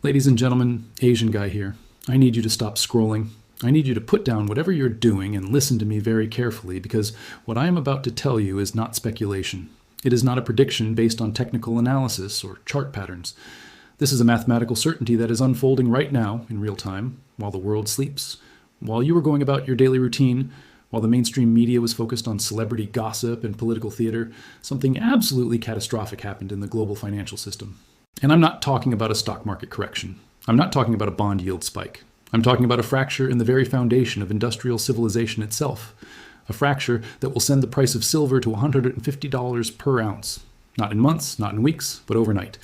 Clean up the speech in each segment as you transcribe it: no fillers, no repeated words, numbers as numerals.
Ladies and gentlemen, Asian guy here. I need you to stop scrolling. I need you to put down whatever you're doing and listen to me very carefully, because what I am about to tell you is not speculation. It is not a prediction based on technical analysis or chart patterns. This is a mathematical certainty that is unfolding right now in real time, while the world sleeps, while you were going about your daily routine, while the mainstream media was focused on celebrity gossip and political theater. Something absolutely catastrophic happened in the global financial system. And I'm not talking about a stock market correction. I'm not talking about a bond yield spike. I'm talking about a fracture in the very foundation of industrial civilization itself. A fracture that will send the price of silver to $150 per ounce. Not in months, not in weeks, but overnight.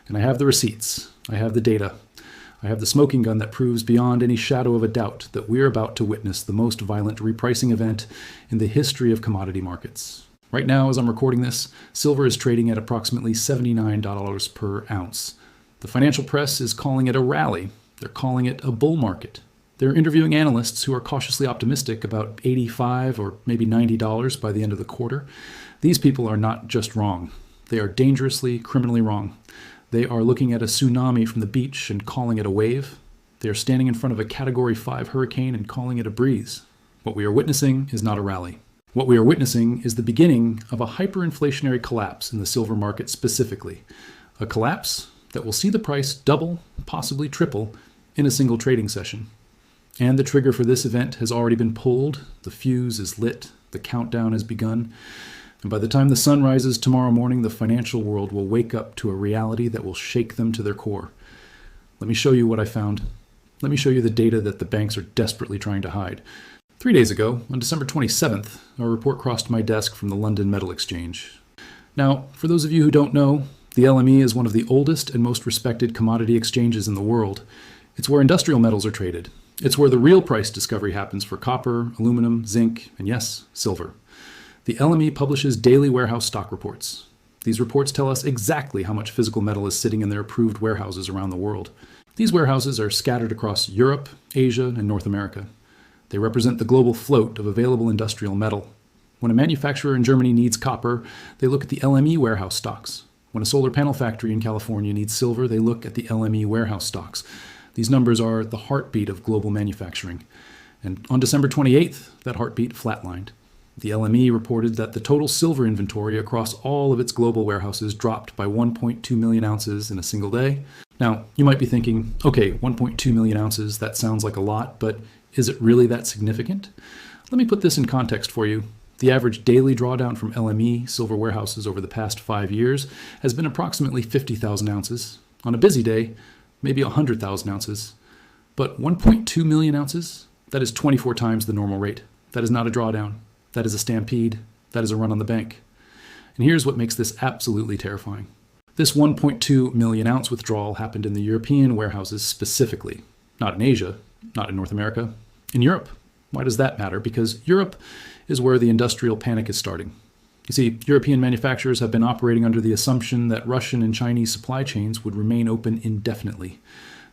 And I have the receipts. I have the data. I have the smoking gun that proves beyond any shadow of a doubt that we're about to witness the most violent repricing event in the history of commodity markets. Right now, as I'm recording this, silver is trading at approximately $79 per ounce. The financial press is calling it a rally. They're calling it a bull market. They're interviewing analysts who are cautiously optimistic about $85 or maybe $90 by the end of the quarter. These people are not just wrong. They are dangerously, criminally wrong. They are looking at a tsunami from the beach and calling it a wave. They are standing in front of a Category 5 hurricane and calling it a breeze. What we are witnessing is not a rally. What we are witnessing is the beginning of a hyperinflationary collapse in the silver market specifically. A collapse that will see the price double, possibly triple, in a single trading session. And the trigger for this event has already been pulled, the fuse is lit, the countdown has begun, and by the time the sun rises tomorrow morning, the financial world will wake up to a reality that will shake them to their core. Let me show you what I found. Let me show you the data that the banks are desperately trying to hide. 3 days ago, on December 27th, a report crossed my desk from the London Metal Exchange. Now, for those of you who don't know, the LME is one of the oldest and most respected commodity exchanges in the world. It's where industrial metals are traded. It's where the real price discovery happens for copper, aluminum, zinc, and yes, silver. The LME publishes daily warehouse stock reports. These reports tell us exactly how much physical metal is sitting in their approved warehouses around the world. These warehouses are scattered across Europe, Asia, and North America. They represent the global float of available industrial metal. When a manufacturer in Germany needs copper, they look at the LME warehouse stocks. When a solar panel factory in California needs silver, they look at the LME warehouse stocks. These numbers are the heartbeat of global manufacturing. And on December 28th, that heartbeat flatlined. The LME reported that the total silver inventory across all of its global warehouses dropped by 1.2 million ounces in a single day. Now, you might be thinking, okay, 1.2 million ounces, that sounds like a lot, but is it really that significant? Let me put this in context for you. The average daily drawdown from LME silver warehouses over the past 5 years has been approximately 50,000 ounces. On a busy day, maybe 100,000 ounces. But 1.2 million ounces? That is 24 times the normal rate. That is not a drawdown. That is a stampede. That is a run on the bank. And here's what makes this absolutely terrifying. This 1.2 million ounce withdrawal happened in the European warehouses specifically, not in Asia, not in North America, in Europe. Why does that matter? Because Europe is where the industrial panic is starting. You see, European manufacturers have been operating under the assumption that Russian and Chinese supply chains would remain open indefinitely.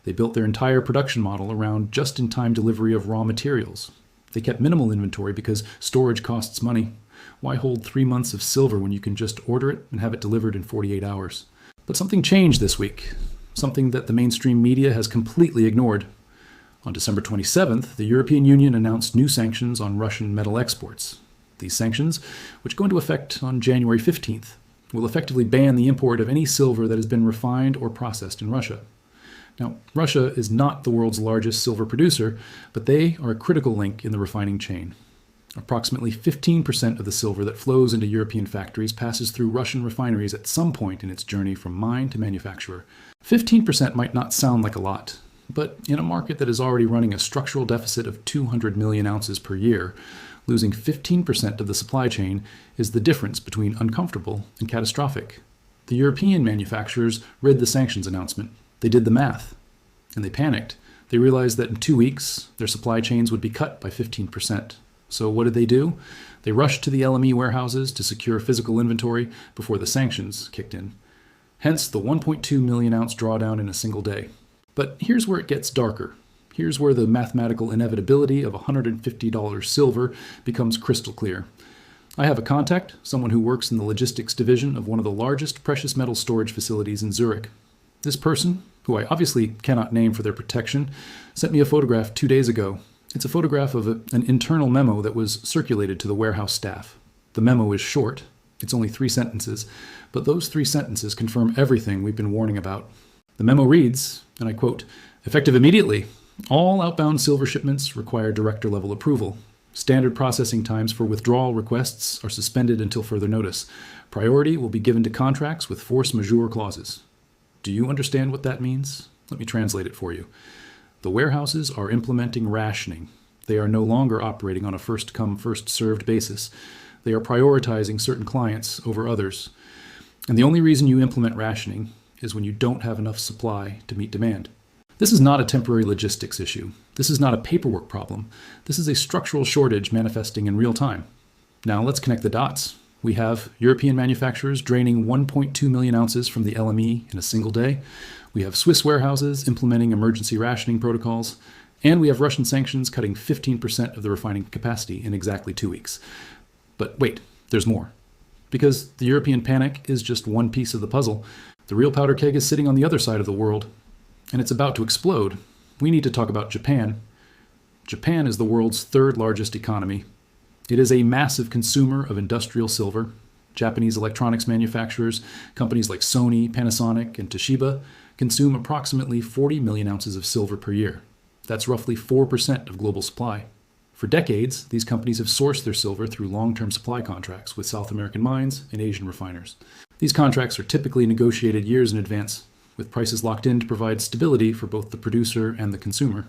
They built their entire production model around just-in-time delivery of raw materials. They kept minimal inventory because storage costs money. Why hold 3 months of silver when you can just order it and have it delivered in 48 hours? But something changed this week, something that the mainstream media has completely ignored. On December 27th, the European Union announced new sanctions on Russian metal exports. These sanctions, which go into effect on January 15th, will effectively ban the import of any silver that has been refined or processed in Russia. Now, Russia is not the world's largest silver producer, but they are a critical link in the refining chain. Approximately 15% of the silver that flows into European factories passes through Russian refineries at some point in its journey from mine to manufacturer. 15% might not sound like a lot, but in a market that is already running a structural deficit of 200 million ounces per year, losing 15% of the supply chain is the difference between uncomfortable and catastrophic. The European manufacturers read the sanctions announcement. They did the math, and they panicked. They realized that in 2 weeks, their supply chains would be cut by 15%. So what did they do? They rushed to the LME warehouses to secure physical inventory before the sanctions kicked in. Hence the 1.2 million ounce drawdown in a single day. But here's where it gets darker. Here's where the mathematical inevitability of $150 silver becomes crystal clear. I have a contact, someone who works in the logistics division of one of the largest precious metal storage facilities in Zurich. This person, who I obviously cannot name for their protection, sent me a photograph 2 days ago. It's a photograph of an internal memo that was circulated to the warehouse staff. The memo is short. It's only 3 sentences, but those 3 sentences confirm everything we've been warning about. The memo reads, and I quote, "Effective immediately, all outbound silver shipments require director-level approval. Standard processing times for withdrawal requests are suspended until further notice. Priority will be given to contracts with force majeure clauses." Do you understand what that means? Let me translate it for you. The warehouses are implementing rationing. They are no longer operating on a first-come, first-served basis. They are prioritizing certain clients over others. And the only reason you implement rationing is when you don't have enough supply to meet demand. This is not a temporary logistics issue. This is not a paperwork problem. This is a structural shortage manifesting in real time. Now let's connect the dots. We have European manufacturers draining 1.2 million ounces from the LME in a single day. We have Swiss warehouses implementing emergency rationing protocols. And we have Russian sanctions cutting 15% of the refining capacity in exactly 2 weeks. But wait, there's more. Because the European panic is just one piece of the puzzle. The real powder keg is sitting on the other side of the world, and it's about to explode. We need to talk about Japan. Japan is the world's 3rd largest economy. It is a massive consumer of industrial silver. Japanese electronics manufacturers, companies like Sony, Panasonic, and Toshiba, consume approximately 40 million ounces of silver per year. That's roughly 4% of global supply. For decades, these companies have sourced their silver through long-term supply contracts with South American mines and Asian refiners. These contracts are typically negotiated years in advance, with prices locked in to provide stability for both the producer and the consumer.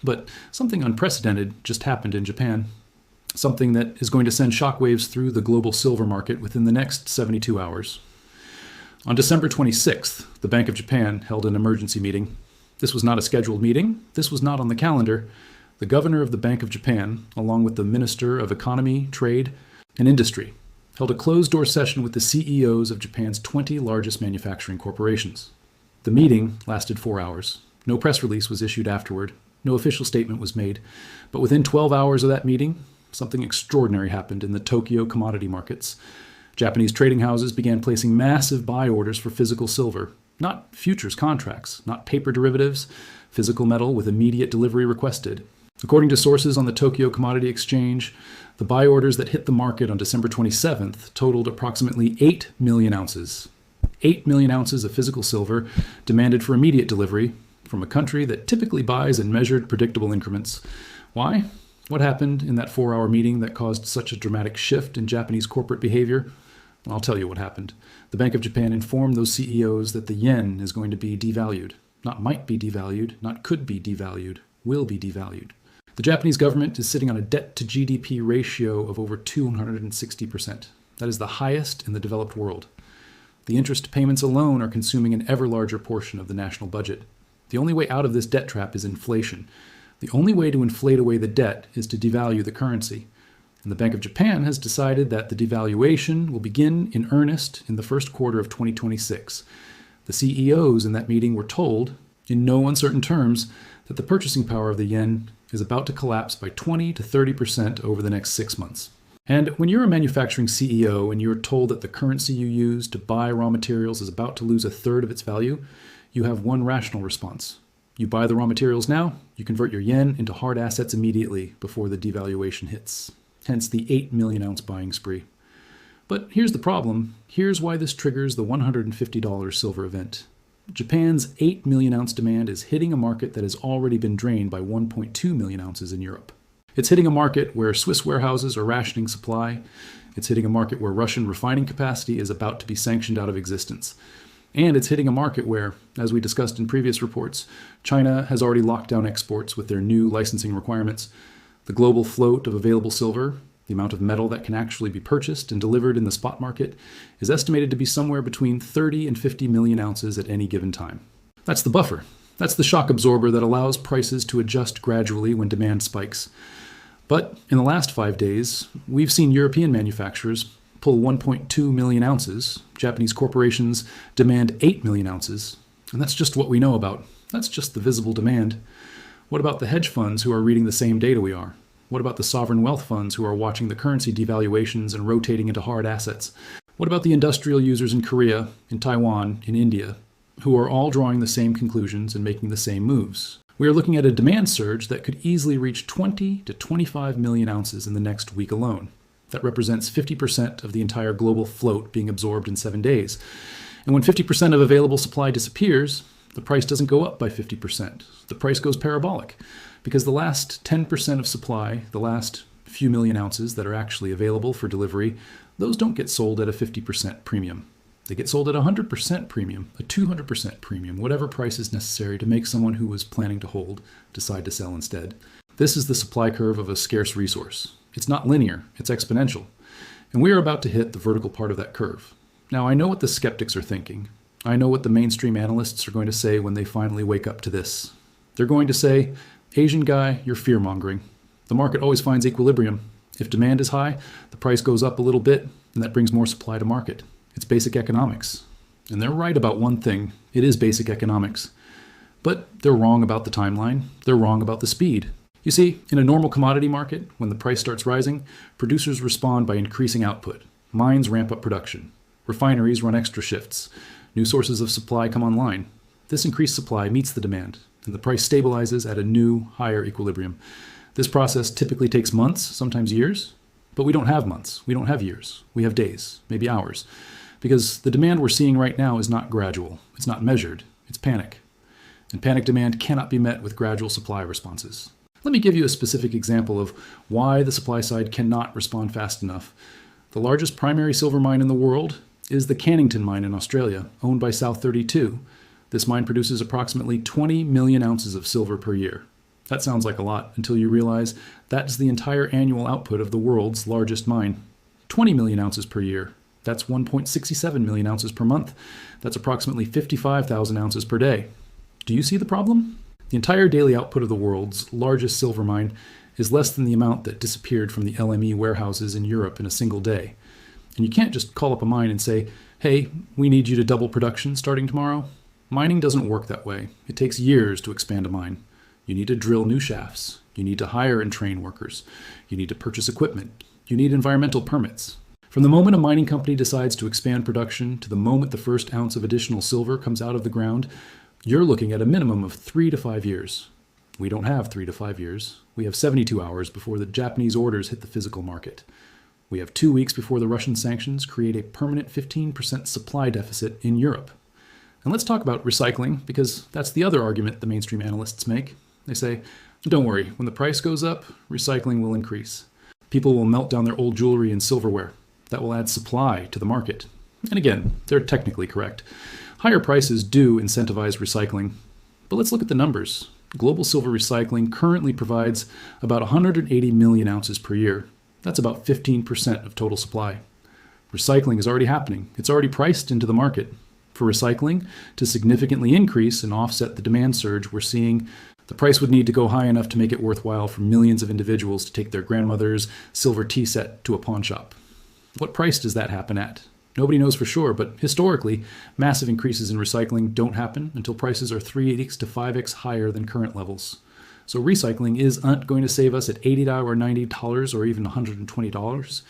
But something unprecedented just happened in Japan. Something that is going to send shockwaves through the global silver market within the next 72 hours. On December 26th, the Bank of Japan held an emergency meeting. This was not a scheduled meeting. This was not on the calendar. The governor of the Bank of Japan, along with the Minister of Economy, Trade, and Industry, held a closed-door session with the CEOs of Japan's 20 largest manufacturing corporations. The meeting lasted 4 hours. No press release was issued afterward. No official statement was made. But within 12 hours of that meeting, something extraordinary happened in the Tokyo commodity markets. Japanese trading houses began placing massive buy orders for physical silver, not futures contracts, not paper derivatives, physical metal with immediate delivery requested. According to sources on the Tokyo Commodity Exchange, the buy orders that hit the market on December 27th totaled approximately 8 million ounces. 8 million ounces of physical silver demanded for immediate delivery from a country that typically buys in measured, predictable increments. Why? What happened in that 4-hour meeting that caused such a dramatic shift in Japanese corporate behavior? I'll tell you what happened. The Bank of Japan informed those CEOs that the yen is going to be devalued. Not might be devalued, not could be devalued, will be devalued. The Japanese government is sitting on a debt-to-GDP ratio of over 260%. That is the highest in the developed world. The interest payments alone are consuming an ever larger portion of the national budget. The only way out of this debt trap is inflation. The only way to inflate away the debt is to devalue the currency. And the Bank of Japan has decided that the devaluation will begin in earnest in the first quarter of 2026. The CEOs in that meeting were told, in no uncertain terms, that the purchasing power of the yen is about to collapse by 20 to 30% over the next 6 months. And when you're a manufacturing CEO and you're told that the currency you use to buy raw materials is about to lose 1/3 of its value, you have one rational response. You buy the raw materials now, you convert your yen into hard assets immediately before the devaluation hits. Hence the 8 million ounce buying spree. But here's the problem. Here's why this triggers the $150 silver event. Japan's 8 million ounce demand is hitting a market that has already been drained by 1.2 million ounces in Europe. It's hitting a market where Swiss warehouses are rationing supply. It's hitting a market where Russian refining capacity is about to be sanctioned out of existence. And it's hitting a market where, as we discussed in previous reports, China has already locked down exports with their new licensing requirements. The global float of available silver, the amount of metal that can actually be purchased and delivered in the spot market, is estimated to be somewhere between 30 and 50 million ounces at any given time. That's the buffer. That's the shock absorber that allows prices to adjust gradually when demand spikes. But in the last 5 days, we've seen European manufacturers pull 1.2 million ounces. Japanese corporations demand 8 million ounces. And that's just what we know about. That's just the visible demand. What about the hedge funds who are reading the same data we are? What about the sovereign wealth funds who are watching the currency devaluations and rotating into hard assets? What about the industrial users in Korea, in Taiwan, in India? who are all drawing the same conclusions and making the same moves. We are looking at a demand surge that could easily reach 20 to 25 million ounces in the next week alone. That represents 50% of the entire global float being absorbed in 7 days. And when 50% of available supply disappears, the price doesn't go up by 50%. The price goes parabolic because the last 10% of supply, the last few million ounces that are actually available for delivery, those don't get sold at a 50% premium. They get sold at a 100% premium, a 200% premium, whatever price is necessary to make someone who was planning to hold decide to sell instead. This is the supply curve of a scarce resource. It's not linear, it's exponential. And we are about to hit the vertical part of that curve. Now, I know what the skeptics are thinking. I know what the mainstream analysts are going to say when they finally wake up to this. They're going to say, Asian guy, you're fear-mongering. The market always finds equilibrium. If demand is high, the price goes up a little bit, and that brings more supply to market. It's basic economics. And they're right about one thing. It is basic economics. But they're wrong about the timeline. They're wrong about the speed. You see, in a normal commodity market, when the price starts rising, producers respond by increasing output. Mines ramp up production. Refineries run extra shifts. New sources of supply come online. This increased supply meets the demand, and the price stabilizes at a new, higher equilibrium. This process typically takes months, sometimes years, but we don't have months. We don't have years. We have days, maybe hours, because the demand we're seeing right now is not gradual. It's not measured. It's panic. And panic demand cannot be met with gradual supply responses. Let me give you a specific example of why the supply side cannot respond fast enough. The largest primary silver mine in the world is the Cannington mine in Australia, owned by South 32. This mine produces approximately 20 million ounces of silver per year. That sounds like a lot until you realize that's the entire annual output of the world's largest mine. 20 million ounces per year. That's 1.67 million ounces per month. That's approximately 55,000 ounces per day. Do you see the problem? The entire daily output of the world's largest silver mine is less than the amount that disappeared from the LME warehouses in Europe in a single day. And you can't just call up a mine and say, hey, we need you to double production starting tomorrow. Mining doesn't work that way. It takes years to expand a mine. You need to drill new shafts. You need to hire and train workers. You need to purchase equipment. You need environmental permits. From the moment a mining company decides to expand production to the moment the first ounce of additional silver comes out of the ground, you're looking at a minimum of 3 to 5 years. We don't have 3 to 5 years. We have 72 hours before the Japanese orders hit the physical market. We have 2 weeks before the Russian sanctions create a permanent 15% supply deficit in Europe. And let's talk about recycling, because that's the other argument the mainstream analysts make. They say, don't worry, when the price goes up, recycling will increase. People will melt down their old jewelry and silverware. That will add supply to the market. And again, they're technically correct. Higher prices do incentivize recycling. But let's look at the numbers. Global silver recycling currently provides about 180 million ounces per year. That's about 15% of total supply. Recycling is already happening. It's already priced into the market. For recycling to significantly increase and offset the demand surge we're seeing, the price would need to go high enough to make it worthwhile for millions of individuals to take their grandmother's silver tea set to a pawn shop. What price does that happen at? Nobody knows for sure, but historically, massive increases in recycling don't happen until prices are 3x to 5x higher than current levels. So recycling isn't going to save us at $80 or $90 or even $120.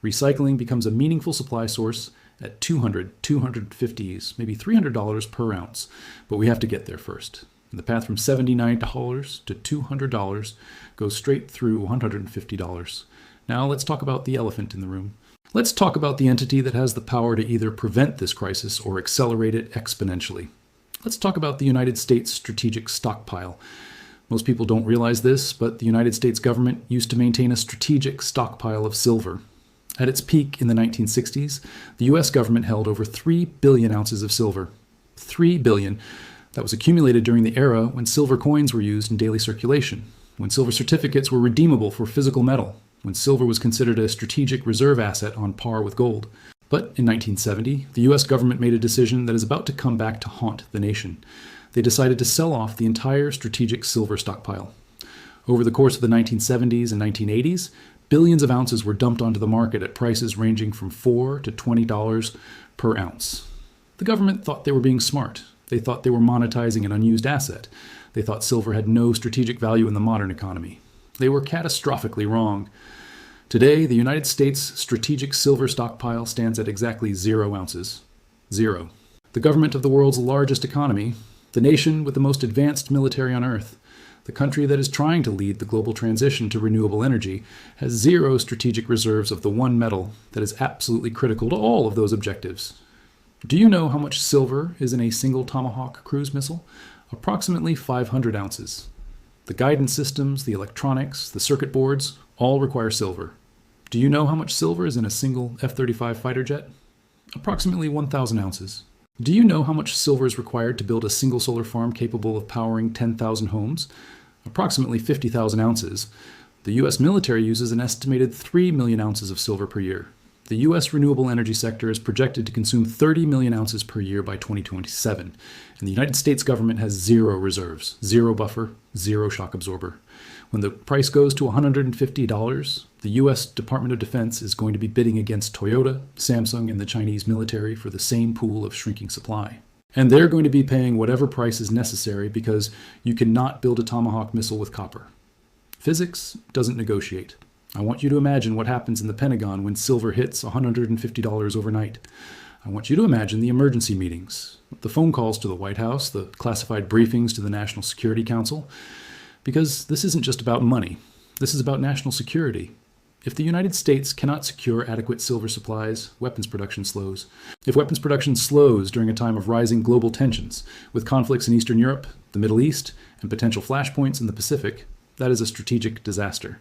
Recycling becomes a meaningful supply source at $200, $250s, maybe $300 per ounce. But we have to get there first. And the path from $79 to $200 goes straight through $150. Now let's talk about the elephant in the room. Let's talk about the entity that has the power to either prevent this crisis or accelerate it exponentially. Let's talk about the United States strategic stockpile. Most people don't realize this, but the United States government used to maintain a strategic stockpile of silver. At its peak in the 1960s, the US government held over 3 billion ounces of silver. 3 billion. That was accumulated during the era when silver coins were used in daily circulation, when silver certificates were redeemable for physical metal, when silver was considered a strategic reserve asset on par with gold. But in 1970, the US government made a decision that is about to come back to haunt the nation. They decided to sell off the entire strategic silver stockpile. Over the course of the 1970s and 1980s, billions of ounces were dumped onto the market at prices ranging from $4 to $20 per ounce. The government thought they were being smart. They thought they were monetizing an unused asset. They thought silver had no strategic value in the modern economy. They were catastrophically wrong. Today, the United States strategic silver stockpile stands at exactly 0 ounces. 0. The government of the world's largest economy, the nation with the most advanced military on Earth, the country that is trying to lead the global transition to renewable energy, has zero strategic reserves of the one metal that is absolutely critical to all of those objectives. Do you know how much silver is in a single Tomahawk cruise missile? Approximately 500 ounces. The guidance systems, the electronics, the circuit boards, all require silver. Do you know how much silver is in a single F-35 fighter jet? Approximately 1,000 ounces. Do you know how much silver is required to build a single solar farm capable of powering 10,000 homes? Approximately 50,000 ounces. The U.S. military uses an estimated 3 million ounces of silver per year. The U.S. renewable energy sector is projected to consume 30 million ounces per year by 2027, and the United States government has zero reserves, zero buffer, zero shock absorber. When the price goes to $150, the U.S. Department of Defense is going to be bidding against Toyota, Samsung, and the Chinese military for the same pool of shrinking supply. And they're going to be paying whatever price is necessary because you cannot build a Tomahawk missile with copper. Physics doesn't negotiate. I want you to imagine what happens in the Pentagon when silver hits $150 overnight. I want you to imagine the emergency meetings, the phone calls to the White House, the classified briefings to the National Security Council, because this isn't just about money. This is about national security. If the United States cannot secure adequate silver supplies, weapons production slows. If weapons production slows during a time of rising global tensions, with conflicts in Eastern Europe, the Middle East, and potential flashpoints in the Pacific, that is a strategic disaster.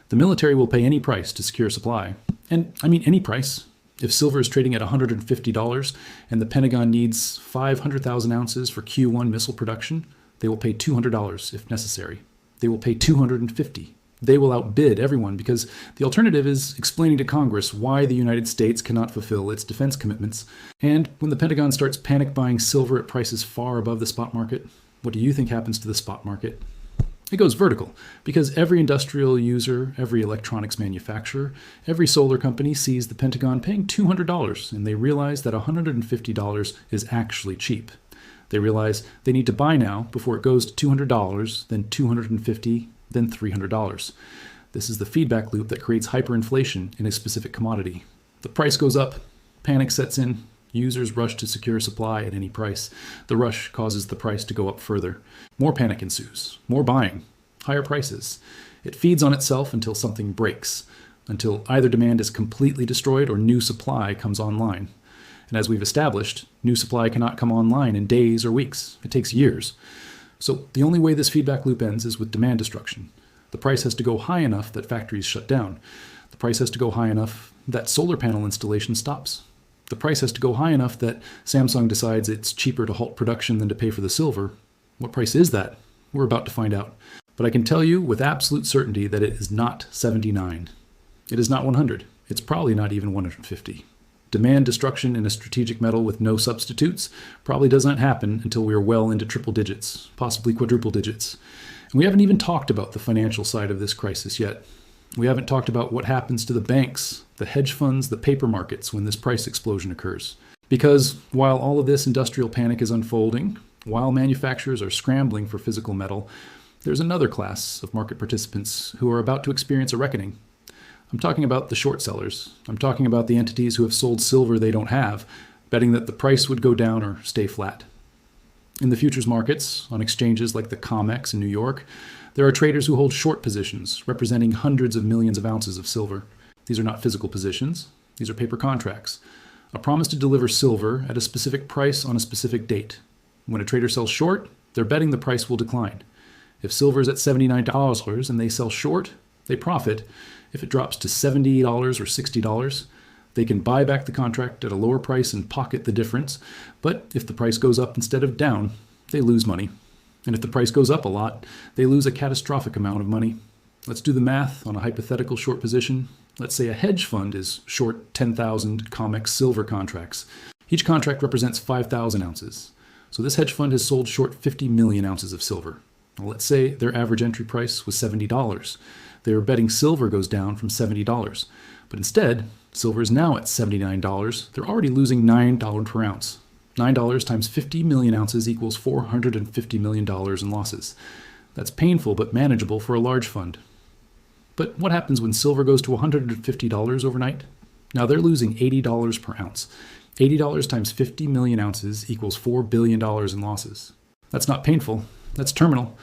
The military will pay any price to secure supply. And I mean any price. If silver is trading at $150 and the Pentagon needs 500,000 ounces for Q1 missile production, they will pay $200 if necessary. They will pay $250. They will outbid everyone because the alternative is explaining to Congress why the United States cannot fulfill its defense commitments. And when the Pentagon starts panic buying silver at prices far above the spot market, what do you think happens to the spot market? It goes vertical because every industrial user, every electronics manufacturer, every solar company sees the Pentagon paying $200 and they realize that $150 is actually cheap. They realize they need to buy now before it goes to $200, then $250, then $300. This is the feedback loop that creates hyperinflation in a specific commodity. The price goes up, panic sets in, users rush to secure supply at any price. The rush causes the price to go up further. More panic ensues, more buying, higher prices. It feeds on itself until something breaks, until either demand is completely destroyed or new supply comes online. And as we've established, new supply cannot come online in days or weeks. It takes years. So the only way this feedback loop ends is with demand destruction. The price has to go high enough that factories shut down. The price has to go high enough that solar panel installation stops. The price has to go high enough that Samsung decides it's cheaper to halt production than to pay for the silver. What price is that? We're about to find out. But I can tell you with absolute certainty that it is not 79. It is not 100. It's probably not even 150. Demand destruction in a strategic metal with no substitutes probably does not happen until we are well into triple digits, possibly quadruple digits. And we haven't even talked about the financial side of this crisis yet. We haven't talked about what happens to the banks, the hedge funds, the paper markets when this price explosion occurs. Because while all of this industrial panic is unfolding, while manufacturers are scrambling for physical metal, there's another class of market participants who are about to experience a reckoning. I'm talking about the short sellers. I'm talking about the entities who have sold silver they don't have, betting that the price would go down or stay flat. In the futures markets, on exchanges like the COMEX in New York, there are traders who hold short positions, representing hundreds of millions of ounces of silver. These are not physical positions. These are paper contracts. A promise to deliver silver at a specific price on a specific date. When a trader sells short, they're betting the price will decline. If silver is at $79 and they sell short, they profit. If it drops to $70 or $60, they can buy back the contract at a lower price and pocket the difference. But if the price goes up instead of down, they lose money. And if the price goes up a lot, they lose a catastrophic amount of money. Let's do the math on a hypothetical short position. Let's say a hedge fund is short 10,000 COMEX silver contracts. Each contract represents 5,000 ounces. So this hedge fund has sold short 50 million ounces of silver. Now let's say their average entry price was $70. They were betting silver goes down from $70. But instead, silver is now at $79. They're already losing $9 per ounce. $9 times 50 million ounces equals $450 million in losses. That's painful but manageable for a large fund. But what happens when silver goes to $150 overnight? Now they're losing $80 per ounce. $80 times 50 million ounces equals $4 billion in losses. That's not painful. That's terminal.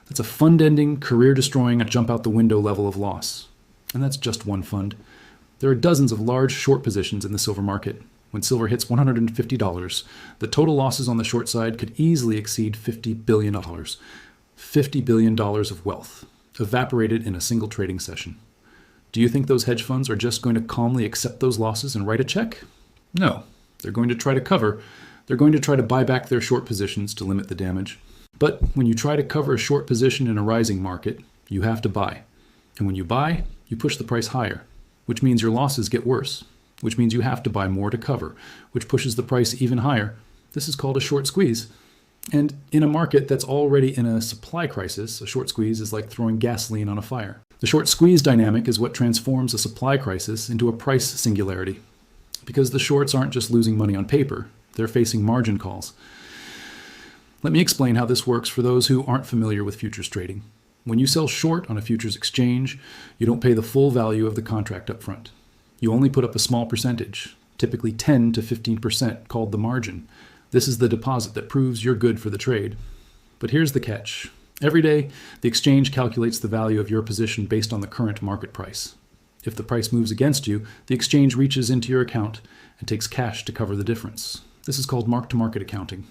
That's a fund-ending, career-destroying, jump-out-the-window level of loss. And that's just one fund. There are dozens of large short positions in the silver market. When silver hits $150, the total losses on the short side could easily exceed $50 billion. $50 billion of wealth, evaporated in a single trading session. Do you think those hedge funds are just going to calmly accept those losses and write a check? No. They're going to try to cover. They're going to try to buy back their short positions to limit the damage. But when you try to cover a short position in a rising market, you have to buy. And when you buy, you push the price higher, which means your losses get worse, which means you have to buy more to cover, which pushes the price even higher. This is called a short squeeze. And in a market that's already in a supply crisis, a short squeeze is like throwing gasoline on a fire. The short squeeze dynamic is what transforms a supply crisis into a price singularity. Because the shorts aren't just losing money on paper, they're facing margin calls. Let me explain how this works for those who aren't familiar with futures trading. When you sell short on a futures exchange, you don't pay the full value of the contract up front. You only put up a small percentage, typically 10 to 15%, called the margin. This is the deposit that proves you're good for the trade. But here's the catch. Every day, the exchange calculates the value of your position based on the current market price. If the price moves against you, the exchange reaches into your account and takes cash to cover the difference. This is called mark-to-market accounting.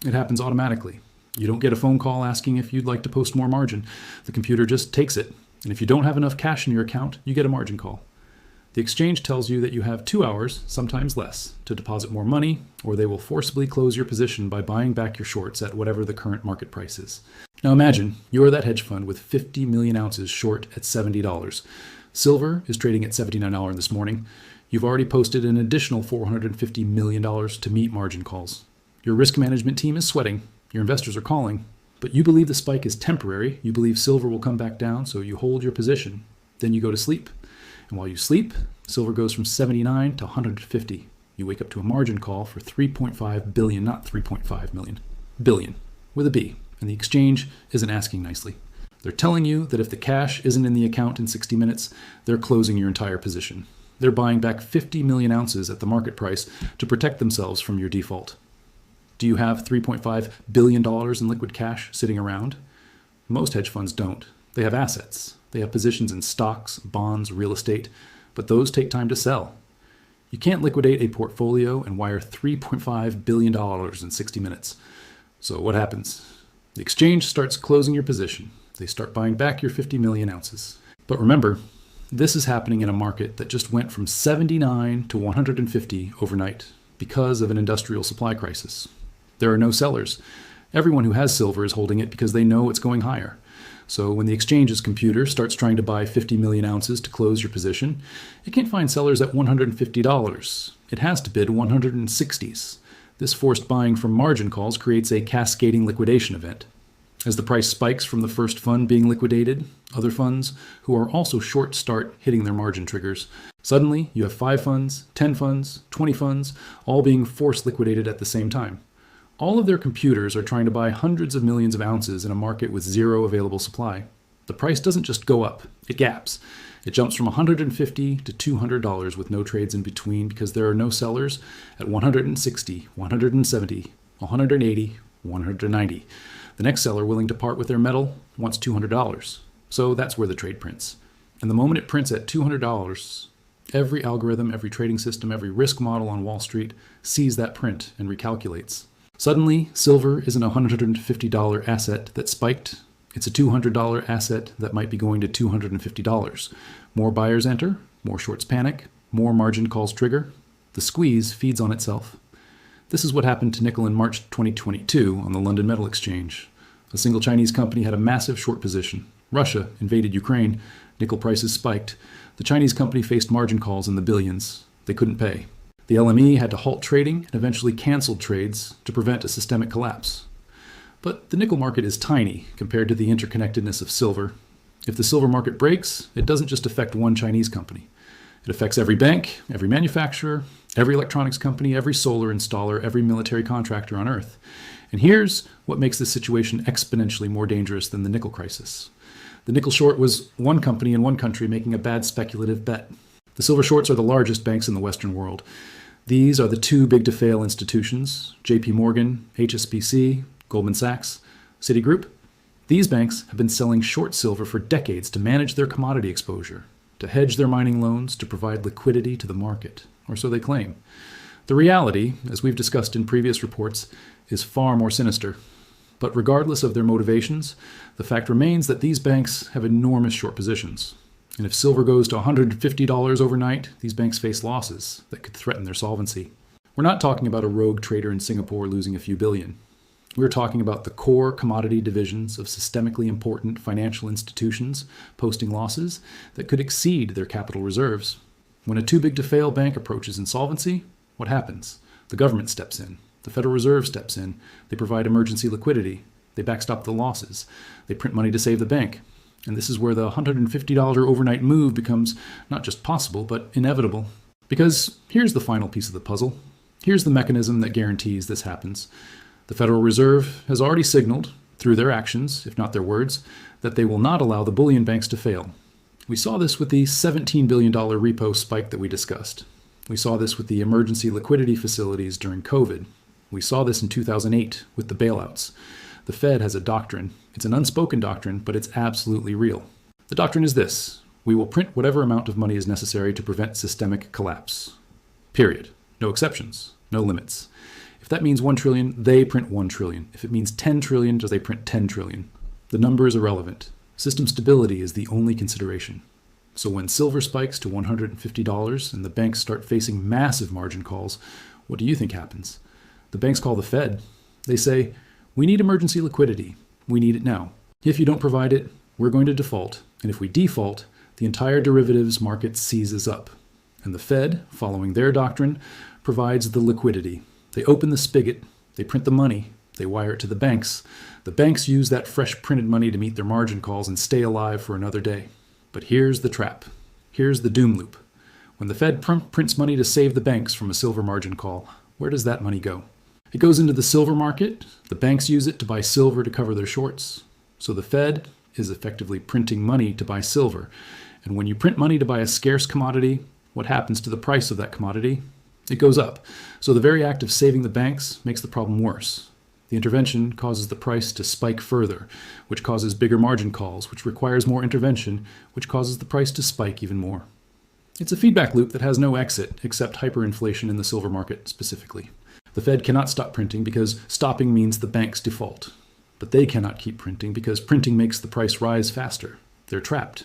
It happens automatically. You don't get a phone call asking if you'd like to post more margin. The computer just takes it. And if you don't have enough cash in your account, you get a margin call. The exchange tells you that you have 2 hours, sometimes less, to deposit more money, or they will forcibly close your position by buying back your shorts at whatever the current market price is. Now imagine you're that hedge fund with 50 million ounces short at $70. Silver is trading at $79 this morning. You've already posted an additional $450 million to meet margin calls. Your risk management team is sweating. Your investors are calling. But you believe the spike is temporary. You believe silver will come back down, so you hold your position. Then you go to sleep. And while you sleep, silver goes from 79 to 150. You wake up to a margin call for 3.5 billion, not 3.5 million, billion, with a B. And the exchange isn't asking nicely. They're telling you that if the cash isn't in the account in 60 minutes, they're closing your entire position. They're buying back 50 million ounces at the market price to protect themselves from your default. Do you have $3.5 billion in liquid cash sitting around? Most hedge funds don't. They have assets. They have positions in stocks, bonds, real estate, but those take time to sell. You can't liquidate a portfolio and wire $3.5 billion in 60 minutes. So what happens? The exchange starts closing your position. They start buying back your 50 million ounces. But remember, this is happening in a market that just went from 79 to 150 overnight because of an industrial supply crisis. There are no sellers. Everyone who has silver is holding it because they know it's going higher. So when the exchange's computer starts trying to buy 50 million ounces to close your position, it can't find sellers at $150. It has to bid 160s. This forced buying from margin calls creates a cascading liquidation event. As the price spikes from the first fund being liquidated, other funds who are also short start hitting their margin triggers. Suddenly, you have 5 funds, 10 funds, 20 funds, all being forced liquidated at the same time. All of their computers are trying to buy hundreds of millions of ounces in a market with zero available supply. The price doesn't just go up, it gaps. It jumps from $150 to $200 with no trades in between because there are no sellers at 160, 170, 180, 190. The next seller willing to part with their metal wants $200. So that's where the trade prints. And the moment it prints at $200, every algorithm, every trading system, every risk model on Wall Street sees that print and recalculates. Suddenly, silver isn't a $150 asset that spiked. It's a $200 asset that might be going to $250. More buyers enter, more shorts panic, more margin calls trigger. The squeeze feeds on itself. This is what happened to nickel in March 2022 on the London Metal Exchange. A single Chinese company had a massive short position. Russia invaded Ukraine. Nickel prices spiked. The Chinese company faced margin calls in the billions. They couldn't pay. The LME had to halt trading and eventually canceled trades to prevent a systemic collapse. But the nickel market is tiny compared to the interconnectedness of silver. If the silver market breaks, it doesn't just affect one Chinese company. It affects every bank, every manufacturer, every electronics company, every solar installer, every military contractor on Earth. And here's what makes this situation exponentially more dangerous than the nickel crisis. The nickel short was one company in one country making a bad speculative bet. The silver shorts are the largest banks in the Western world. These are the two big-to-fail institutions, JP Morgan, HSBC, Goldman Sachs, Citigroup. These banks have been selling short silver for decades to manage their commodity exposure, to hedge their mining loans, to provide liquidity to the market, or so they claim. The reality, as we've discussed in previous reports, is far more sinister. But regardless of their motivations, the fact remains that these banks have enormous short positions. And if silver goes to $150 overnight, these banks face losses that could threaten their solvency. We're not talking about a rogue trader in Singapore losing a few billion. We're talking about the core commodity divisions of systemically important financial institutions posting losses that could exceed their capital reserves. When a too-big-to-fail bank approaches insolvency, what happens? The government steps in. The Federal Reserve steps in. They provide emergency liquidity. They backstop the losses. They print money to save the bank. And this is where the $150 overnight move becomes not just possible, but inevitable. Because here's the final piece of the puzzle. Here's the mechanism that guarantees this happens. The Federal Reserve has already signaled, through their actions, if not their words, that they will not allow the bullion banks to fail. We saw this with the $17 billion repo spike that we discussed. We saw this with the emergency liquidity facilities during COVID. We saw this in 2008 with the bailouts. The Fed has a doctrine. It's an unspoken doctrine, but it's absolutely real. The doctrine is this: we will print whatever amount of money is necessary to prevent systemic collapse. Period. No exceptions. No limits. If that means 1 trillion, they print 1 trillion. If it means 10 trillion, do they print 10 trillion? The number is irrelevant. System stability is the only consideration. So when silver spikes to $150 and the banks start facing massive margin calls, what do you think happens? The banks call the Fed. They say, we need emergency liquidity. We need it now. If you don't provide it, we're going to default. And if we default, the entire derivatives market seizes up. And the Fed, following their doctrine, provides the liquidity. They open the spigot, they print the money, they wire it to the banks. The banks use that fresh printed money to meet their margin calls and stay alive for another day. But here's the trap. Here's the doom loop. When the Fed prints money to save the banks from a silver margin call, where does that money go? It goes into the silver market. The banks use it to buy silver to cover their shorts. So the Fed is effectively printing money to buy silver. And when you print money to buy a scarce commodity, what happens to the price of that commodity? It goes up. So the very act of saving the banks makes the problem worse. The intervention causes the price to spike further, which causes bigger margin calls, which requires more intervention, which causes the price to spike even more. It's a feedback loop that has no exit except hyperinflation in the silver market specifically. The Fed cannot stop printing because stopping means the banks default. But they cannot keep printing because printing makes the price rise faster. They're trapped.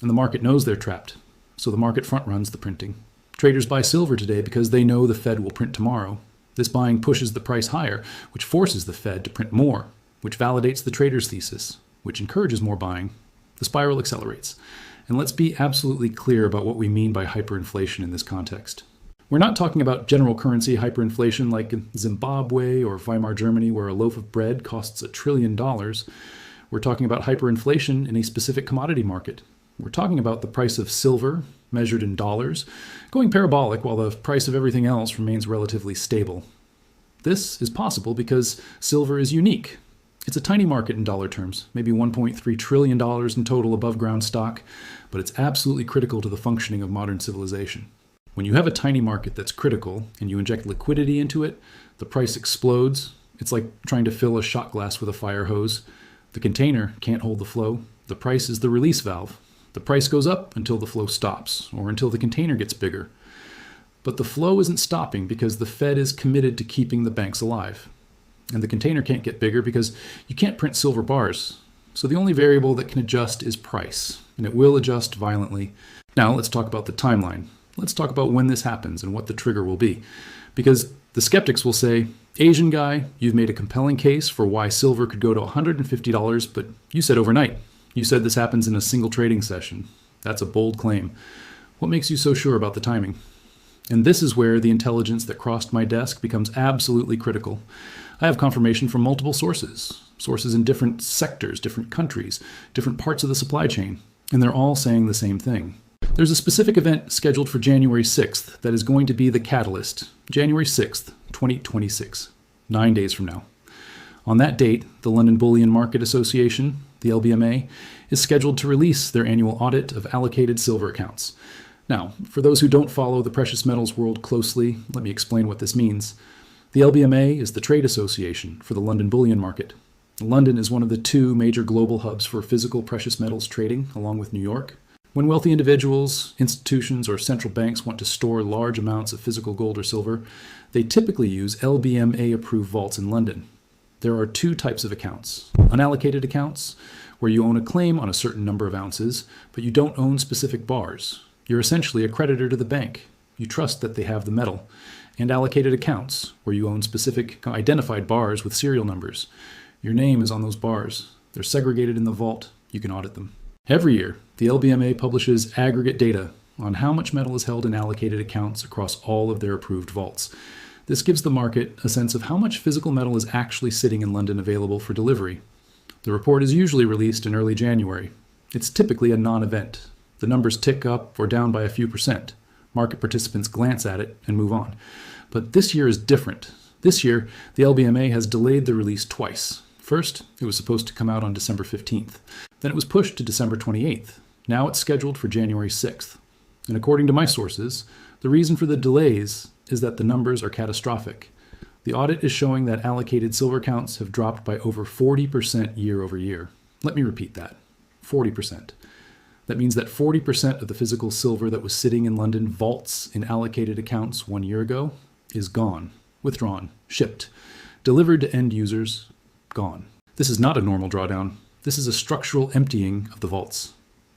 And the market knows they're trapped. So the market front runs the printing. Traders buy silver today because they know the Fed will print tomorrow. This buying pushes the price higher, which forces the Fed to print more, which validates the trader's thesis, which encourages more buying. The spiral accelerates. And let's be absolutely clear about what we mean by hyperinflation in this context. We're not talking about general currency hyperinflation like in Zimbabwe or Weimar Germany, where a loaf of bread costs $1 trillion. We're talking about hyperinflation in a specific commodity market. We're talking about the price of silver, measured in dollars, going parabolic while the price of everything else remains relatively stable. This is possible because silver is unique. It's a tiny market in dollar terms, maybe $1.3 trillion in total above ground stock, but it's absolutely critical to the functioning of modern civilization. When you have a tiny market that's critical and you inject liquidity into it, the price explodes. It's like trying to fill a shot glass with a fire hose. The container can't hold the flow. The price is the release valve. The price goes up until the flow stops, or until the container gets bigger. But the flow isn't stopping because the Fed is committed to keeping the banks alive. And the container can't get bigger because you can't print silver bars. So the only variable that can adjust is price, and it will adjust violently. Now let's talk about the timeline. Let's talk about when this happens and what the trigger will be. Because the skeptics will say, Asian guy, you've made a compelling case for why silver could go to $150, but you said overnight. You said this happens in a single trading session. That's a bold claim. What makes you so sure about the timing? And this is where the intelligence that crossed my desk becomes absolutely critical. I have confirmation from multiple sources in different sectors, different countries, different parts of the supply chain, and they're all saying the same thing. There's a specific event scheduled for January 6th that is going to be the catalyst. January 6th, 2026, 9 days from now. On that date, the London Bullion Market Association, the LBMA, is scheduled to release their annual audit of allocated silver accounts. Now, for those who don't follow the precious metals world closely, let me explain what this means. The LBMA is the trade association for the London bullion market. London is one of the two major global hubs for physical precious metals trading, along with New York. When wealthy individuals, institutions, or central banks want to store large amounts of physical gold or silver, they typically use LBMA-approved vaults in London. There are two types of accounts. Unallocated accounts, where you own a claim on a certain number of ounces, but you don't own specific bars. You're essentially a creditor to the bank. You trust that they have the metal. And allocated accounts, where you own specific identified bars with serial numbers. Your name is on those bars. They're segregated in the vault. You can audit them. Every year, the LBMA publishes aggregate data on how much metal is held in allocated accounts across all of their approved vaults. This gives the market a sense of how much physical metal is actually sitting in London available for delivery. The report is usually released in early January. It's typically a non-event. The numbers tick up or down by a few percent. Market participants glance at it and move on. But this year is different. This year, the LBMA has delayed the release twice. First, it was supposed to come out on December 15th. Then it was pushed to December 28th. Now it's scheduled for January 6th. And according to my sources, the reason for the delays is that the numbers are catastrophic. The audit is showing that allocated silver counts have dropped by over 40% year over year. Let me repeat that. 40%. That means that 40% of the physical silver that was sitting in London vaults in allocated accounts 1 year ago is gone, withdrawn, shipped, delivered to end users, gone. This is not a normal drawdown. This is a structural emptying of the vaults.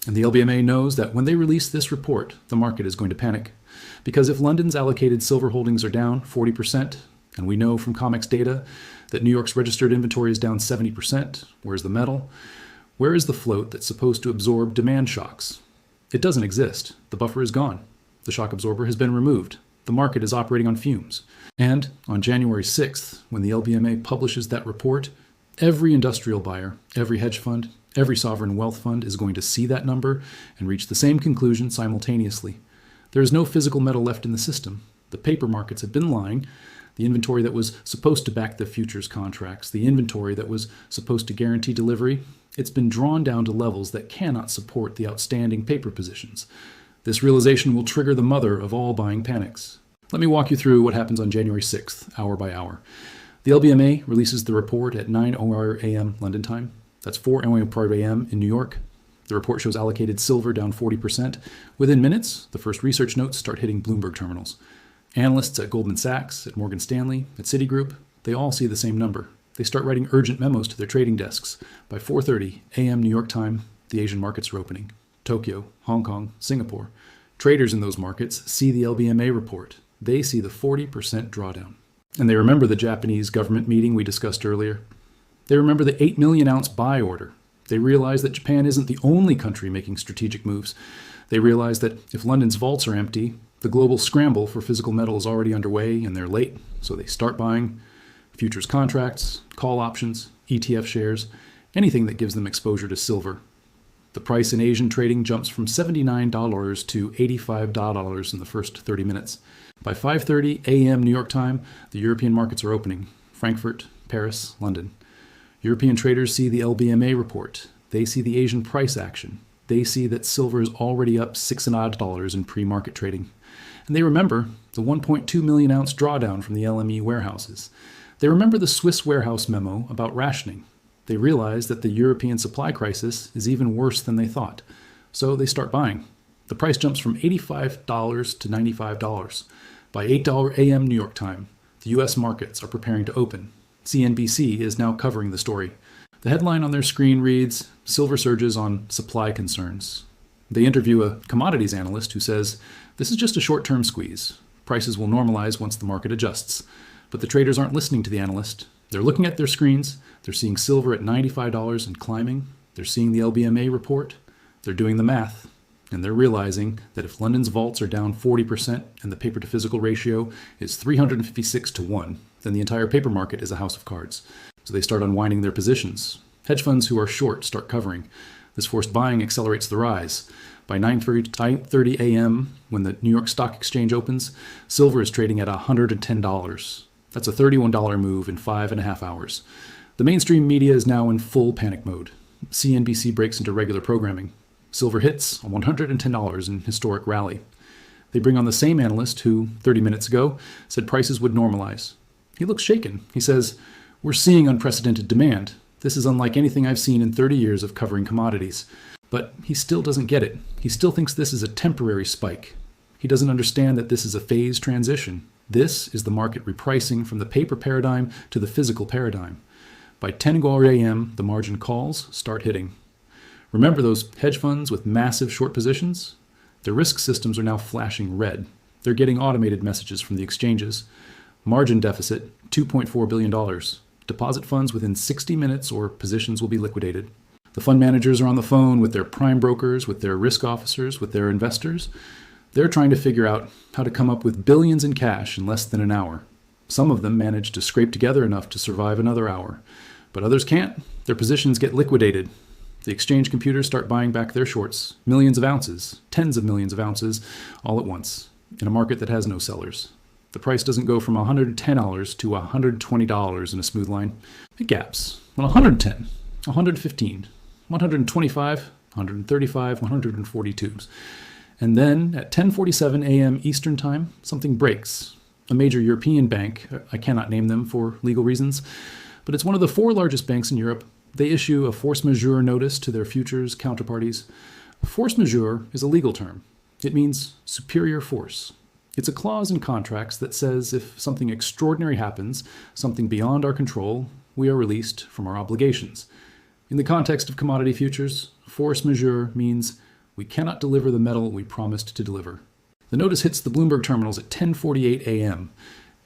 And the LBMA knows that when they release this report, the market is going to panic. Because if London's allocated silver holdings are down 40%, and we know from COMEX data that New York's registered inventory is down 70%, where's the metal? Where is the float that's supposed to absorb demand shocks? It doesn't exist. The buffer is gone. The shock absorber has been removed. The market is operating on fumes. And on January 6th, when the LBMA publishes that report, every industrial buyer, every hedge fund, every sovereign wealth fund is going to see that number and reach the same conclusion simultaneously. There is no physical metal left in the system. The paper markets have been lying. The inventory that was supposed to back the futures contracts, the inventory that was supposed to guarantee delivery, it's been drawn down to levels that cannot support the outstanding paper positions. This realization will trigger the mother of all buying panics. Let me walk you through what happens on January 6th, hour by hour. The LBMA releases the report at 9 a.m. London time. That's 4 a.m. in New York. The report shows allocated silver down 40%. Within minutes, the first research notes start hitting Bloomberg terminals. Analysts at Goldman Sachs, at Morgan Stanley, at Citigroup, they all see the same number. They start writing urgent memos to their trading desks. By 4:30 a.m. New York time, the Asian markets are opening. Tokyo, Hong Kong, Singapore. Traders in those markets see the LBMA report. They see the 40% drawdown. And they remember the Japanese government meeting we discussed earlier. They remember the 8 million ounce buy order. They realize that Japan isn't the only country making strategic moves. They realize that if London's vaults are empty, the global scramble for physical metal is already underway and they're late, so they start buying futures contracts, call options, ETF shares, anything that gives them exposure to silver. The price in Asian trading jumps from $79 to $85 in the first 30 minutes. By 5:30 a.m. New York time, the European markets are opening. Frankfurt, Paris, London. European traders see the LBMA report. They see the Asian price action. They see that silver is already up $6 in pre-market trading. And they remember the 1.2 million ounce drawdown from the LME warehouses. They remember the Swiss warehouse memo about rationing. They realize that the European supply crisis is even worse than they thought. So they start buying. The price jumps from $85 to $95. By 8 a.m. New York time, the U.S. markets are preparing to open. CNBC is now covering the story. The headline on their screen reads, "Silver surges on supply concerns." They interview a commodities analyst who says, "This is just a short-term squeeze. Prices will normalize once the market adjusts." But the traders aren't listening to the analyst. They're looking at their screens. They're seeing silver at $95 and climbing. They're seeing the LBMA report. They're doing the math. And they're realizing that if London's vaults are down 40% and the paper-to-physical ratio is 356 to 1, then the entire paper market is a house of cards. So they start unwinding their positions. Hedge funds who are short start covering. This forced buying accelerates the rise. By 9:30 a.m., when the New York Stock Exchange opens, silver is trading at $110. That's a $31 move in 5.5 hours. The mainstream media is now in full panic mode. CNBC breaks into regular programming. Silver hits $110 in historic rally. They bring on the same analyst who, 30 minutes ago, said prices would normalize. He looks shaken. He says, "We're seeing unprecedented demand. This is unlike anything I've seen in 30 years of covering commodities." But he still doesn't get it. He still thinks this is a temporary spike. He doesn't understand that this is a phased transition. This is the market repricing from the paper paradigm to the physical paradigm. By 10 a.m., the margin calls start hitting. Remember those hedge funds with massive short positions? Their risk systems are now flashing red. They're getting automated messages from the exchanges. Margin deficit, $2.4 billion. Deposit funds within 60 minutes or positions will be liquidated. The fund managers are on the phone with their prime brokers, with their risk officers, with their investors. They're trying to figure out how to come up with billions in cash in less than an hour. Some of them manage to scrape together enough to survive another hour, but others can't. Their positions get liquidated. The exchange computers start buying back their shorts, millions of ounces, tens of millions of ounces, all at once, in a market that has no sellers. The price doesn't go from $110 to $120 in a smooth line. It gaps. Well, 110, 115, 125, 135, 142. And then at 10:47 a.m. Eastern Time, something breaks. A major European bank, I cannot name them for legal reasons, but it's one of the 4 largest banks in Europe. They issue a force majeure notice to their futures counterparties. Force majeure is a legal term. It means superior force. It's a clause in contracts that says if something extraordinary happens, something beyond our control, we are released from our obligations. In the context of commodity futures, force majeure means we cannot deliver the metal we promised to deliver. The notice hits the Bloomberg terminals at 10:48 a.m.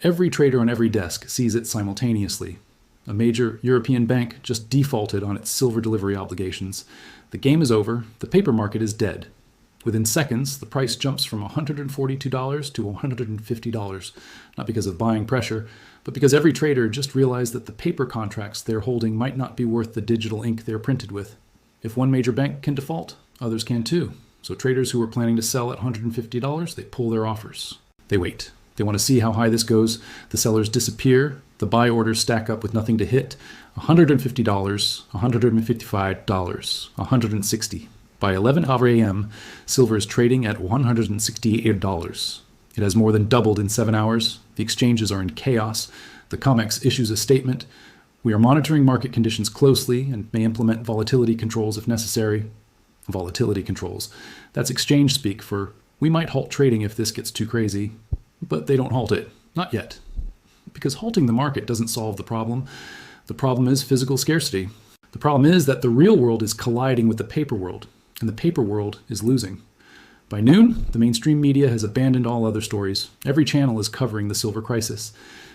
Every trader on every desk sees it simultaneously. A major European bank just defaulted on its silver delivery obligations. The game is over. The paper market is dead. Within seconds, the price jumps from $142 to $150, not because of buying pressure, but because every trader just realized that the paper contracts they're holding might not be worth the digital ink they're printed with. If one major bank can default, others can too. So traders who were planning to sell at $150, they pull their offers. They wait. They want to see how high this goes. The sellers disappear. The buy orders stack up with nothing to hit. $150, $155, $160. By 11 a.m., silver is trading at $168. It has more than doubled in 7 hours. The exchanges are in chaos. The COMEX issues a statement. We are monitoring market conditions closely and may implement volatility controls if necessary. Volatility controls. That's exchange speak for we might halt trading if this gets too crazy. But they don't halt it. Not yet. Because halting the market doesn't solve the problem. The problem is physical scarcity. The problem is that the real world is colliding with the paper world, and the paper world is losing. By noon, the mainstream media has abandoned all other stories. Every channel is covering the silver crisis.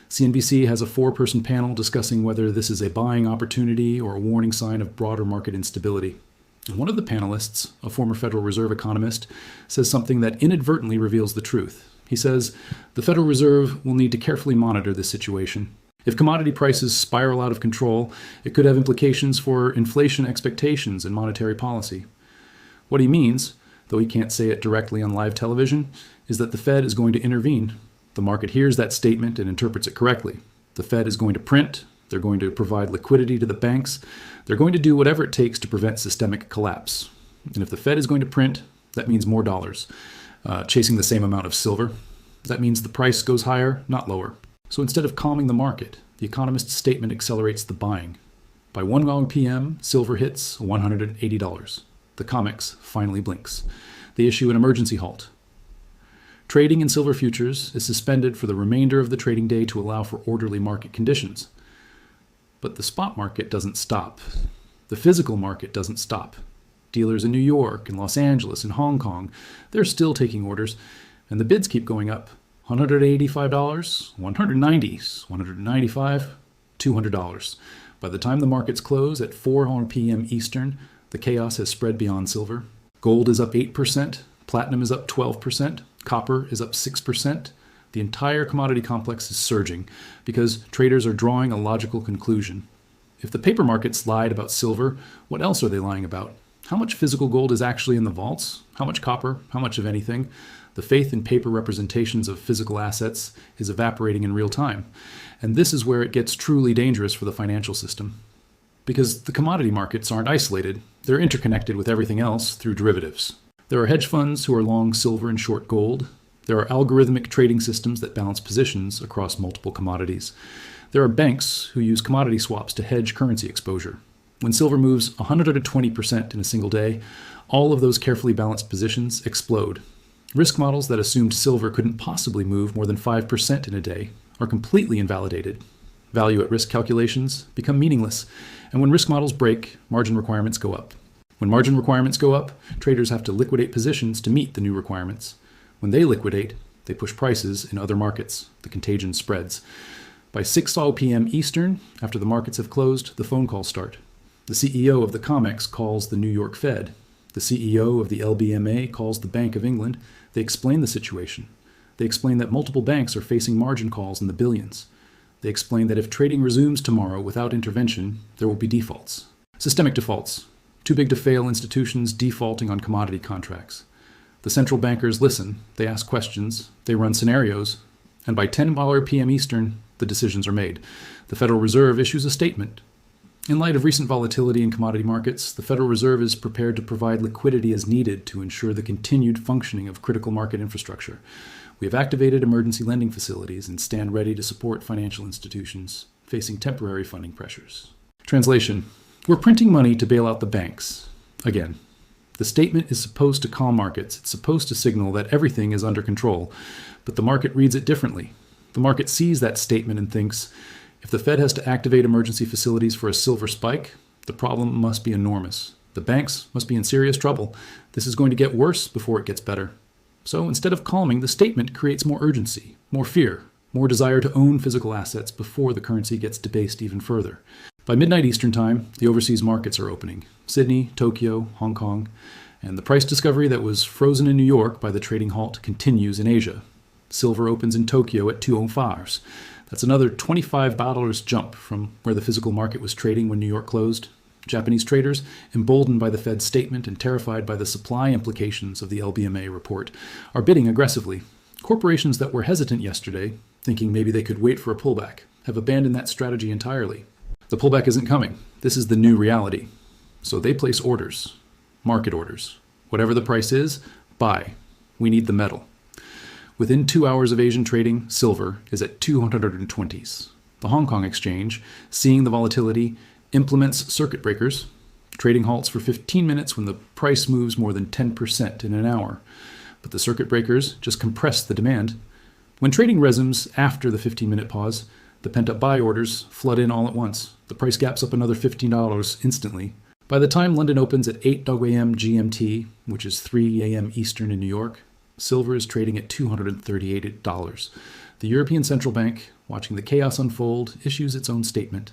CNBC has a 4-person panel discussing whether this is a buying opportunity or a warning sign of broader market instability. And one of the panelists, a former Federal Reserve economist, says something that inadvertently reveals the truth. He says, the Federal Reserve will need to carefully monitor this situation. If commodity prices spiral out of control, it could have implications for inflation expectations and monetary policy. What he means, though he can't say it directly on live television, is that the Fed is going to intervene. The market hears that statement and interprets it correctly. The Fed is going to print. They're going to provide liquidity to the banks. They're going to do whatever it takes to prevent systemic collapse. And if the Fed is going to print, that means more dollars. Chasing the same amount of silver. That means the price goes higher, not lower. So instead of calming the market, the economist's statement accelerates the buying. By 1 p.m., silver hits $180. The COMEX finally blinks. They issue an emergency halt. Trading in silver futures is suspended for the remainder of the trading day to allow for orderly market conditions. But the spot market doesn't stop. The physical market doesn't stop. Dealers in New York and Los Angeles and Hong Kong, they're still taking orders, and the bids keep going up. $185, $190, $195, $200. By the time the markets close at 4 p.m. Eastern, the chaos has spread beyond silver. Gold is up 8%, platinum is up 12%, copper is up 6%. The entire commodity complex is surging because traders are drawing a logical conclusion. If the paper markets lied about silver, what else are they lying about? How much physical gold is actually in the vaults? How much copper? How much of anything? The faith in paper representations of physical assets is evaporating in real time. And this is where it gets truly dangerous for the financial system. Because the commodity markets aren't isolated. They're interconnected with everything else through derivatives. There are hedge funds who are long silver and short gold. There are algorithmic trading systems that balance positions across multiple commodities. There are banks who use commodity swaps to hedge currency exposure. When silver moves 120% in a single day, all of those carefully balanced positions explode. Risk models that assumed silver couldn't possibly move more than 5% in a day are completely invalidated. Value at risk calculations become meaningless, and when risk models break, margin requirements go up. When margin requirements go up, traders have to liquidate positions to meet the new requirements. When they liquidate, they push prices in other markets. The contagion spreads. By 6:00 p.m. Eastern, after the markets have closed, the phone calls start. The CEO of the COMEX calls the New York Fed. The CEO of the LBMA calls the Bank of England. They explain the situation. They explain that multiple banks are facing margin calls in the billions. They explain that if trading resumes tomorrow without intervention, there will be defaults. Systemic defaults. Too big to fail institutions defaulting on commodity contracts. The central bankers listen, they ask questions, they run scenarios, and by 10:00 p.m. Eastern, the decisions are made. The Federal Reserve issues a statement. In light of recent volatility in commodity markets, the Federal Reserve is prepared to provide liquidity as needed to ensure the continued functioning of critical market infrastructure. We have activated emergency lending facilities and stand ready to support financial institutions facing temporary funding pressures. Translation: we're printing money to bail out the banks. Again, the statement is supposed to calm markets. It's supposed to signal that everything is under control, but the market reads it differently. The market sees that statement and thinks, if the Fed has to activate emergency facilities for a silver spike, the problem must be enormous. The banks must be in serious trouble. This is going to get worse before it gets better. So instead of calming, the statement creates more urgency, more fear, more desire to own physical assets before the currency gets debased even further. By midnight Eastern Time, the overseas markets are opening. Sydney, Tokyo, Hong Kong, and the price discovery that was frozen in New York by the trading halt continues in Asia. Silver opens in Tokyo at 205. That's another $25 jump from where the physical market was trading when New York closed. Japanese traders, emboldened by the Fed's statement and terrified by the supply implications of the LBMA report, are bidding aggressively. Corporations that were hesitant yesterday, thinking maybe they could wait for a pullback, have abandoned that strategy entirely. The pullback isn't coming. This is the new reality. So they place orders, market orders. Whatever the price is, buy. We need the metal. Within 2 hours of Asian trading, silver is at 220s. The Hong Kong exchange, seeing the volatility, implements circuit breakers, trading halts for 15 minutes when the price moves more than 10% in an hour. But the circuit breakers just compress the demand. When trading resumes after the 15-minute pause, the pent-up buy orders flood in all at once. The price gaps up another $15 instantly. By the time London opens at 8 a.m. GMT, which is 3 a.m. Eastern in New York, silver is trading at $238. The European Central Bank, watching the chaos unfold, issues its own statement.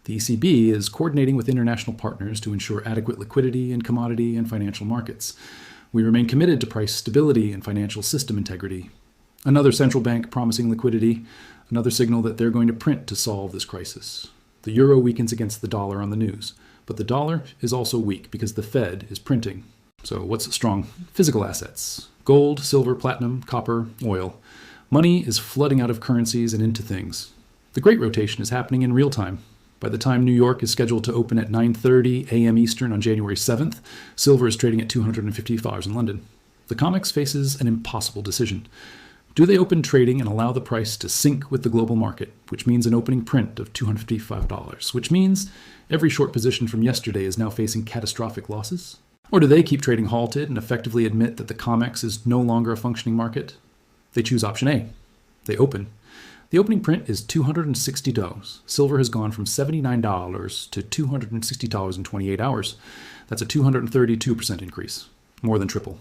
The ECB is coordinating with international partners to ensure adequate liquidity in commodity and financial markets. We remain committed to price stability and financial system integrity. Another central bank promising liquidity, another signal that they're going to print to solve this crisis. The euro weakens against the dollar on the news, but the dollar is also weak because the Fed is printing. So what's strong? Physical assets. Gold, silver, platinum, copper, oil. Money is flooding out of currencies and into things. The great rotation is happening in real time. By the time New York is scheduled to open at 9:30 a.m. Eastern on January 7th, silver is trading at $250 in London. The COMEX faces an impossible decision. Do they open trading and allow the price to sync with the global market, which means an opening print of $255, which means every short position from yesterday is now facing catastrophic losses? Or do they keep trading halted and effectively admit that the COMEX is no longer a functioning market? They choose option A. They open. The opening print is $260. Silver has gone from $79 to $260 in 28 hours. That's a 232% increase, more than triple.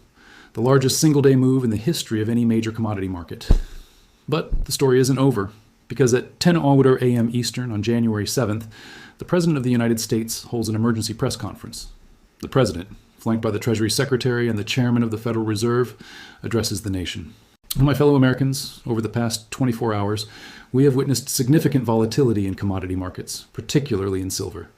The largest single-day move in the history of any major commodity market. But the story isn't over, because at 10 a.m. Eastern on January 7th, the President of the United States holds an emergency press conference. The President, flanked by the Treasury Secretary and the Chairman of the Federal Reserve, addresses the nation. My fellow Americans, over the past 24 hours, we have witnessed significant volatility in commodity markets, particularly in silver.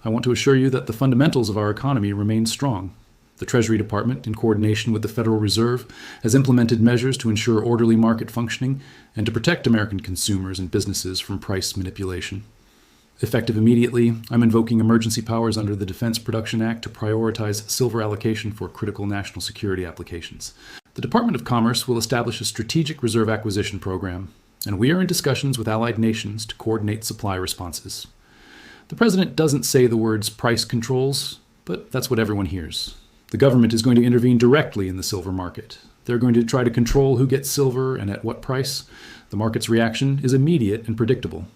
I want to assure you that the fundamentals of our economy remain strong. The Treasury Department, in coordination with the Federal Reserve, has implemented measures to ensure orderly market functioning and to protect American consumers and businesses from price manipulation. Effective immediately, I'm invoking emergency powers under the Defense Production Act to prioritize silver allocation for critical national security applications. The Department of Commerce will establish a strategic reserve acquisition program, and we are in discussions with allied nations to coordinate supply responses. The president doesn't say the words price controls, but that's what everyone hears. The government is going to intervene directly in the silver market. They're going to try to control who gets silver and at what price. The market's reaction is immediate and predictable.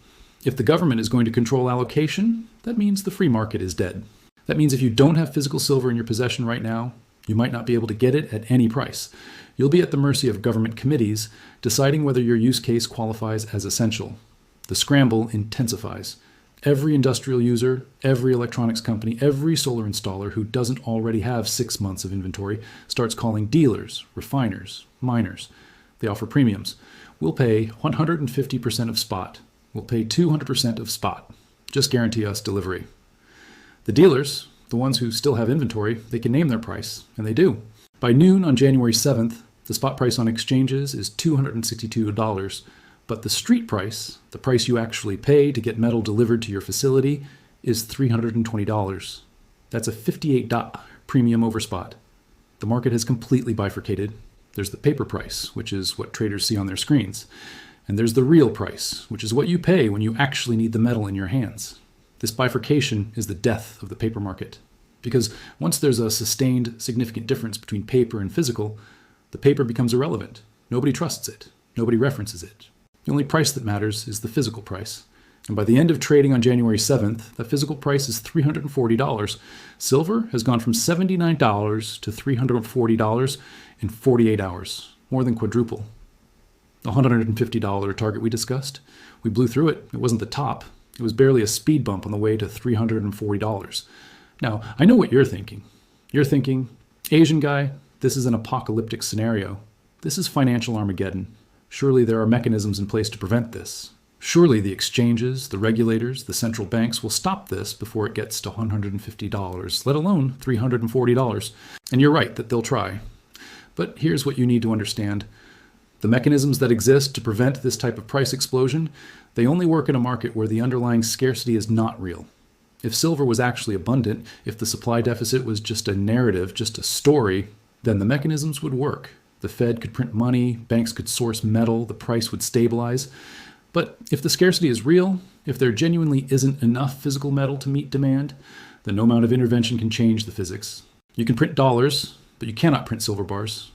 If the government is going to control allocation, that means the free market is dead. That means if you don't have physical silver in your possession right now, you might not be able to get it at any price. You'll be at the mercy of government committees deciding whether your use case qualifies as essential. The scramble intensifies. Every industrial user, every electronics company, every solar installer who doesn't already have 6 months of inventory starts calling dealers, refiners, miners. They offer premiums. We'll pay 150% of spot. We'll pay 200% of spot. Just guarantee us delivery. The dealers, the ones who still have inventory, they can name their price, and they do. By noon on January 7th, the spot price on exchanges is $262. But the street price, the price you actually pay to get metal delivered to your facility, is $320. That's a $58 premium over spot. The market has completely bifurcated. There's the paper price, which is what traders see on their screens. And there's the real price, which is what you pay when you actually need the metal in your hands. This bifurcation is the death of the paper market. Because once there's a sustained, significant difference between paper and physical, the paper becomes irrelevant. Nobody trusts it. Nobody references it. The only price that matters is the physical price. And by the end of trading on January 7th, the physical price is $340. Silver has gone from $79 to $340 in 48 hours, more than quadruple. The $150 target we discussed, we blew through it. It wasn't the top. It was barely a speed bump on the way to $340. Now, I know what you're thinking. You're thinking, Asian guy, this is an apocalyptic scenario. This is financial Armageddon. Surely there are mechanisms in place to prevent this. Surely the exchanges, the regulators, the central banks will stop this before it gets to $150, let alone $340. And you're right that they'll try. But here's what you need to understand. The mechanisms that exist to prevent this type of price explosion, they only work in a market where the underlying scarcity is not real. If silver was actually abundant, if the supply deficit was just a narrative, just a story, then the mechanisms would work. The Fed could print money, banks could source metal, the price would stabilize. But if the scarcity is real, if there genuinely isn't enough physical metal to meet demand, then no amount of intervention can change the physics. You can print dollars, but you cannot print silver bars.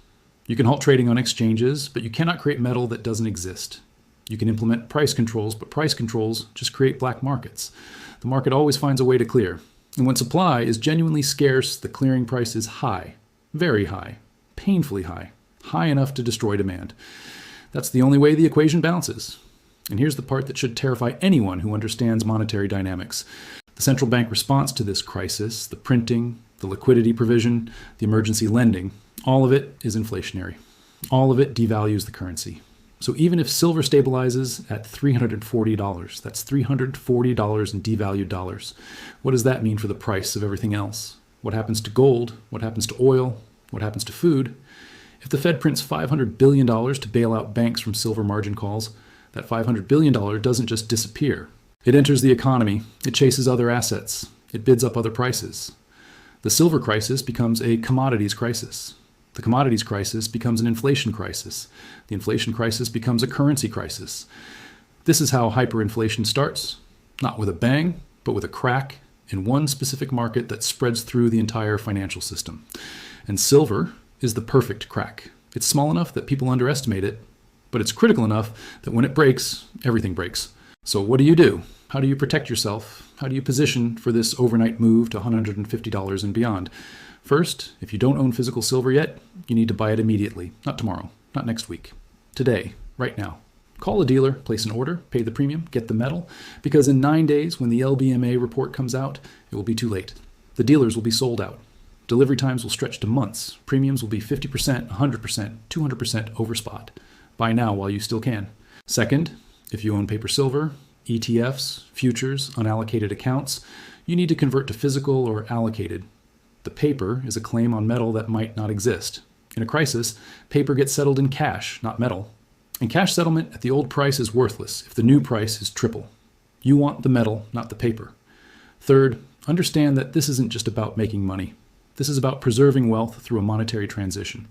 You can halt trading on exchanges, but you cannot create metal that doesn't exist. You can implement price controls, but price controls just create black markets. The market always finds a way to clear. And when supply is genuinely scarce, the clearing price is high, very high, painfully high. High enough to destroy demand. That's the only way the equation balances. And here's the part that should terrify anyone who understands monetary dynamics. The central bank response to this crisis, the printing, the liquidity provision, the emergency lending, all of it is inflationary. All of it devalues the currency. So even if silver stabilizes at $340, that's $340 in devalued dollars. What does that mean for the price of everything else? What happens to gold? What happens to oil? What happens to food? If the Fed prints $500 billion to bail out banks from silver margin calls, that $500 billion doesn't just disappear. It enters the economy. It chases other assets. It bids up other prices. The silver crisis becomes a commodities crisis. The commodities crisis becomes an inflation crisis. The inflation crisis becomes a currency crisis. This is how hyperinflation starts, not with a bang, but with a crack in one specific market that spreads through the entire financial system. And silver is the perfect crack. It's small enough that people underestimate it, but it's critical enough that when it breaks, everything breaks. So what do? How do you protect yourself? How do you position for this overnight move to $150 and beyond? First, if you don't own physical silver yet, you need to buy it immediately. Not tomorrow, not next week. Today, right now. Call a dealer, place an order, pay the premium, get the metal, because in 9 days, when the LBMA report comes out, it will be too late. The dealers will be sold out. Delivery times will stretch to months. Premiums will be 50%, 100%, 200% over spot. Buy now while you still can. Second, if you own paper silver, ETFs, futures, unallocated accounts, you need to convert to physical or allocated. The paper is a claim on metal that might not exist. In a crisis, paper gets settled in cash, not metal. And cash settlement at the old price is worthless if the new price is triple. You want the metal, not the paper. Third, understand that this isn't just about making money. This is about preserving wealth through a monetary transition.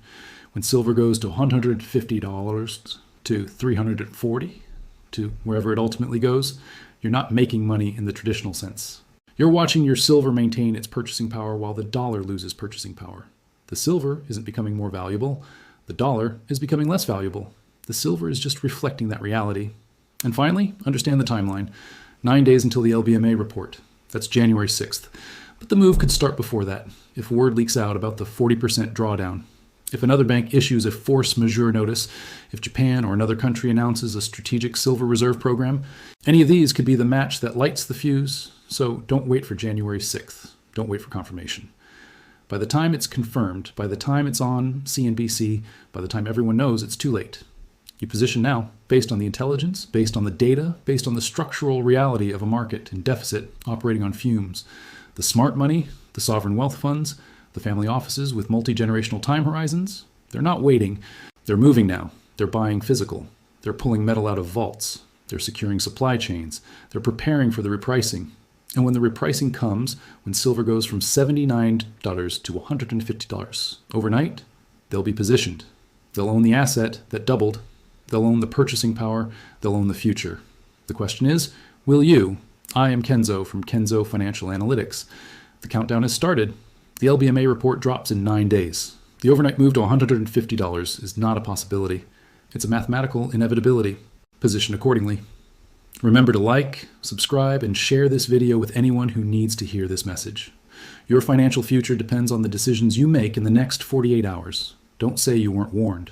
When silver goes to $150 to $340 to wherever it ultimately goes, you're not making money in the traditional sense. You're watching your silver maintain its purchasing power while the dollar loses purchasing power. The silver isn't becoming more valuable. The dollar is becoming less valuable. The silver is just reflecting that reality. And finally, understand the timeline. 9 days until the LBMA report. That's January 6th. But the move could start before that, if word leaks out about the 40% drawdown. If another bank issues a force majeure notice, if Japan or another country announces a strategic silver reserve program, any of these could be the match that lights the fuse. So don't wait for January 6th. Don't wait for confirmation. By the time it's confirmed, by the time it's on CNBC, by the time everyone knows, it's too late. You position now, based on the intelligence, based on the data, based on the structural reality of a market in deficit operating on fumes. The smart money, the sovereign wealth funds, the family offices with multi-generational time horizons, they're not waiting. They're moving now. They're buying physical. They're pulling metal out of vaults. They're securing supply chains. They're preparing for the repricing. And when the repricing comes, when silver goes from $79 to $150 overnight, they'll be positioned. They'll own the asset that doubled. They'll own the purchasing power. They'll own the future. The question is, will you? I am Kenzo from Kenzo Financial Analytics. The countdown has started. The LBMA report drops in 9 days. The overnight move to $150 is not a possibility. It's a mathematical inevitability. Position accordingly. Remember to like, subscribe, and share this video with anyone who needs to hear this message. Your financial future depends on the decisions you make in the next 48 hours. Don't say you weren't warned.